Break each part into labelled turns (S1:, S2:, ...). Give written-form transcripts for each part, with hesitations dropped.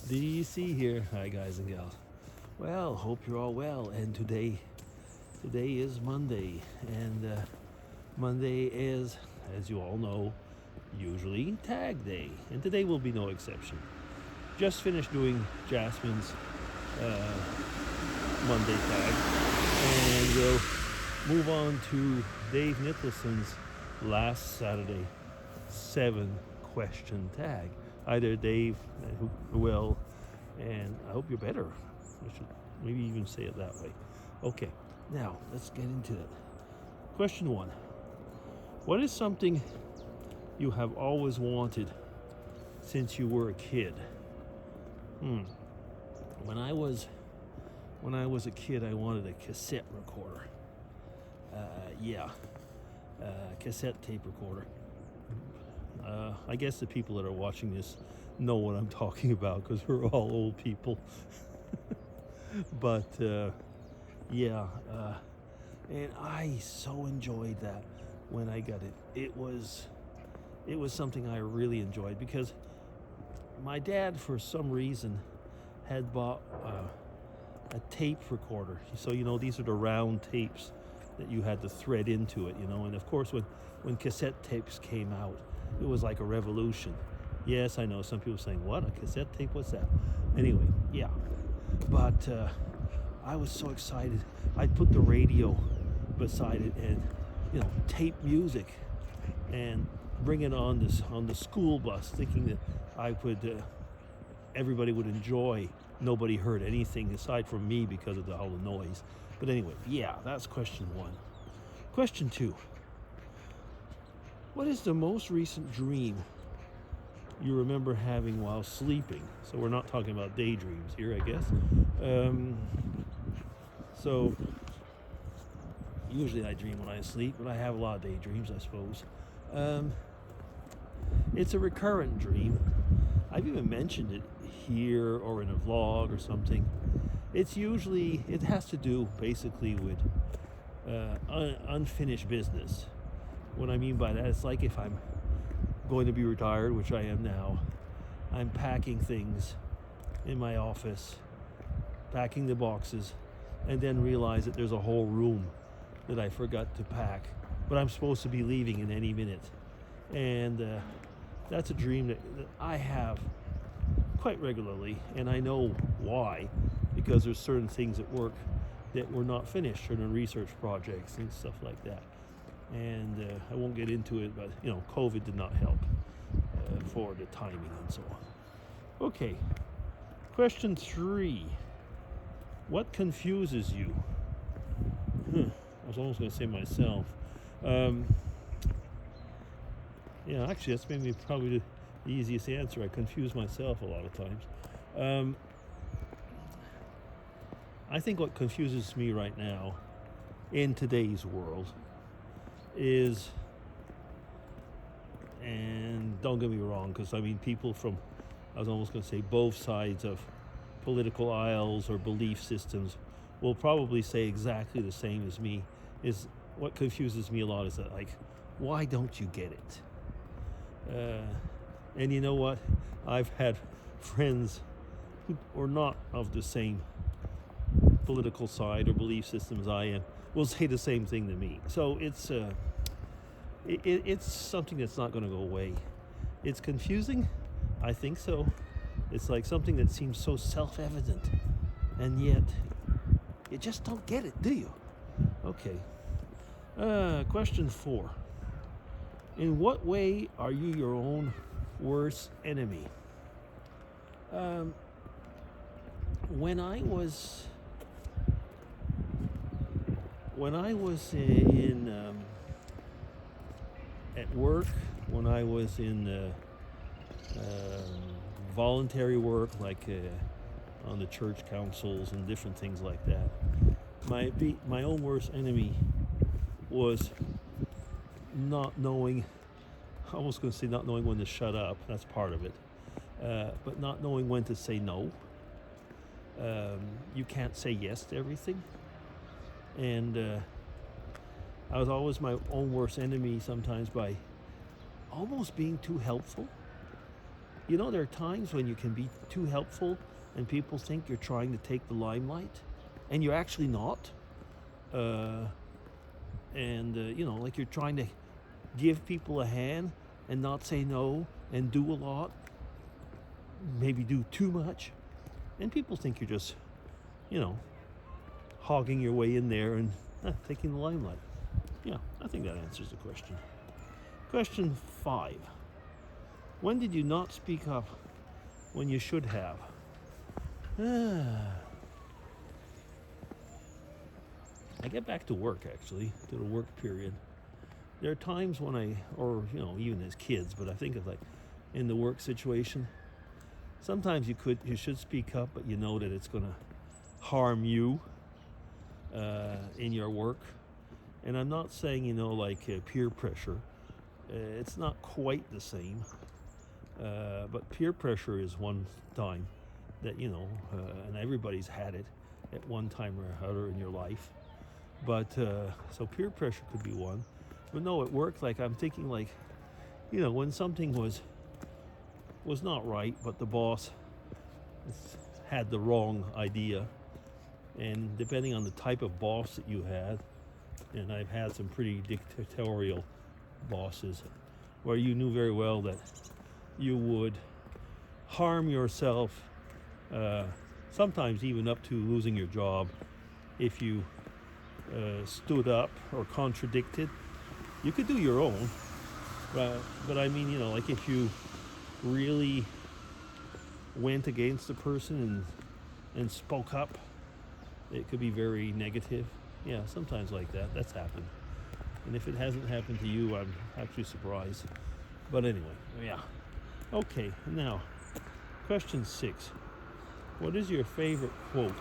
S1: DC here. Hi guys and gals. Well, hope you're all well. And today is Monday, and Monday is, as you all know, usually Tag Day, and today will be no exception. Just finished doing Jasmine's Monday tag, and we'll move on to Dave Nicholson's last Saturday 7-question tag. Hi there, Dave. Well, and I hope you're better. I should maybe even say it that way. Okay, now let's get into it. Question 1. What is something you have always wanted since you were a kid? When I was a kid, I wanted a cassette recorder. Cassette tape recorder. I guess the people that are watching this know what I'm talking about because we're all old people. But and I so enjoyed that when I got it. It was something I really enjoyed because my dad, for some reason, had bought a tape recorder. So these are the round tapes that you had to thread into it. And of course when cassette tapes came out, it was like a revolution. Yes, I know some people saying, what, a cassette tape, what's that? Anyway, yeah, but I was so excited. I'd put the radio beside it and tape music and bring it on the school bus, thinking that everybody would enjoy. Nobody heard anything aside from me because of all the noise. But anyway, yeah, that's question 1. Question 2. What is the most recent dream you remember having while sleeping? So we're not talking about daydreams here, I guess. So usually I dream when I sleep, but I have a lot of daydreams, I suppose. It's a recurrent dream. I've even mentioned it here or in a vlog or something. It has to do basically with unfinished business. What I mean by that, it's like if I'm going to be retired, which I am now, I'm packing things in my office, packing the boxes, and then realize that there's a whole room that I forgot to pack, but I'm supposed to be leaving in any minute. And that's a dream that I have quite regularly, and I know why, because there's certain things at work that were not finished, certain research projects and stuff like that. And I won't get into it, but COVID did not help for the timing and so on. Okay, question 3. What confuses you? I was almost going to say myself. Actually, that's maybe probably the easiest answer. I confuse myself a lot of times. I think what confuses me right now in today's world is, and don't get me wrong, because people from, I was almost going to say both sides of political aisles or belief systems will probably say exactly the same as me. Is what confuses me a lot is that, like, why don't you get it? And you know what? I've had friends who are not of the same political side or belief system as I am will say the same thing to me. So it's something that's not going to go away. It's confusing, I think so. It's like something that seems so self-evident, and yet you just don't get it, do you? Okay. Question 4. In what way are you your own worst enemy? When I was in at work, when I was in voluntary work, like on the church councils and different things like that, my own worst enemy was not knowing, I was going to say not knowing when to shut up. That's part of it. But not knowing when to say no. You can't say yes to everything. And I was always my own worst enemy sometimes by almost being too helpful. there are times when you can be too helpful and people think you're trying to take the limelight, and you're actually not. Like you're trying to give people a hand and not say no and do a lot, maybe do too much. And people think you're just, hogging your way in there and taking the limelight. Yeah, I think that answers the question. Question 5. When did you not speak up when you should have? I get back to work, actually, to the work period. There are times when even as kids, but I think of like in the work situation, sometimes you should speak up, but you know that it's going to harm you in your work. And I'm not saying, peer pressure. It's not quite the same. But peer pressure is one time that, and everybody's had it at one time or another in your life. But so peer pressure could be one. But no, at work, like I'm thinking like, when something was not right, but the boss had the wrong idea. And depending on the type of boss that you had, and I've had some pretty dictatorial bosses where you knew very well that you would harm yourself, sometimes even up to losing your job if you stood up or contradicted. You could do your own, but I mean, like if you really went against the person and spoke up, it could be very negative. Yeah, sometimes like that. That's happened. And if it hasn't happened to you, I'm actually surprised. But anyway, yeah. Okay, now, question 6. What is your favorite quote?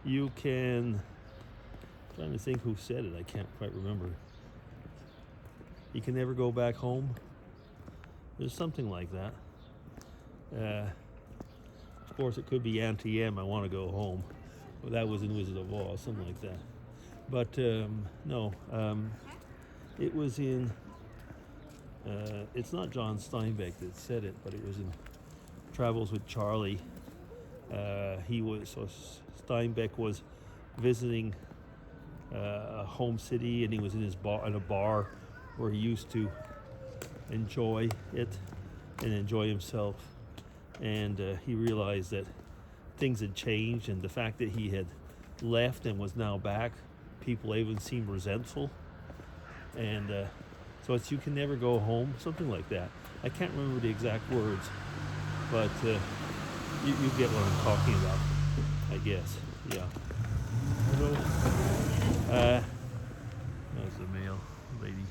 S1: You can, I'm trying to think who said it, I can't quite remember. You can never go back home. There's something like that. Of course, it could be Auntie M, I want to go home. Well, that was in Wizard of Oz, something like that. But no, it was in, it's not John Steinbeck that said it, but it was in Travels with Charlie. Steinbeck was visiting a home city, and he was in a bar where he used to enjoy it and enjoy himself. And he realized that things had changed, and the fact that he had left and was now back, people even seemed resentful. And so it's you can never go home, something like that. I can't remember the exact words, but you get what I'm talking about, I guess. Yeah. That's the male lady.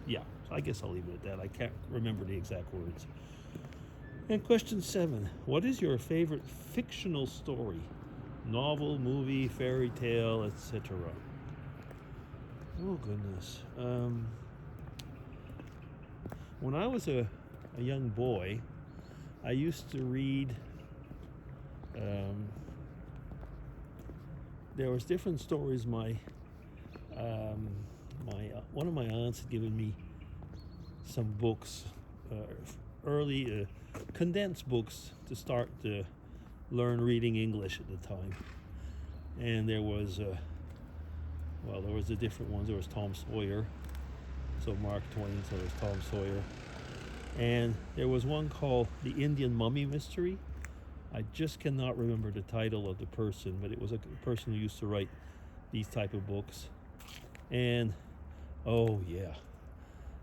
S1: Yeah, I guess I'll leave it at that. I can't remember the exact words. And question 7. What is your favorite fictional story? Novel, movie, fairy tale, etc. Oh, goodness. When I was a young boy, I used to read, there was different stories. One of my aunts had given me some books, early condensed books to start to learn reading English at the time. And there was the different ones. There was Tom Sawyer, so Mark Twain, so there was Tom Sawyer. And there was one called The Indian Mummy Mystery. I just cannot remember the title of the person, but it was a person who used to write these type of books. And, oh yeah,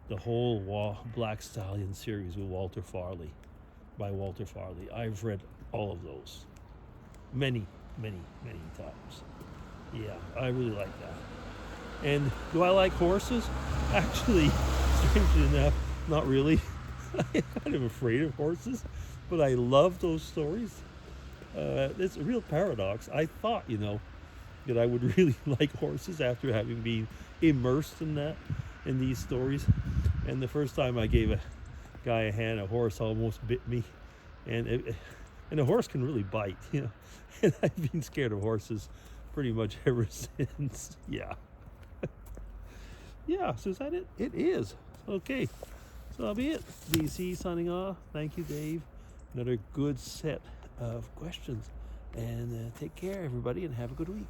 S1: the whole Black Stallion series with by Walter Farley. I've read all of those many, many, many times. Yeah, I really like that. And do I like horses? Actually, strangely enough, not really. I'm kind of afraid of horses, but I love those stories. It's a real paradox. I thought, that I would really like horses after having been immersed in these stories. And the first time I gave a guy a hand, a horse almost bit me. And And a horse can really bite, you know. And I've been scared of horses pretty much ever since. Yeah. Yeah, so is that it? It is. Okay. So that'll be it. DC signing off. Thank you, Dave. Another good set of questions. And take care, everybody, and have a good week.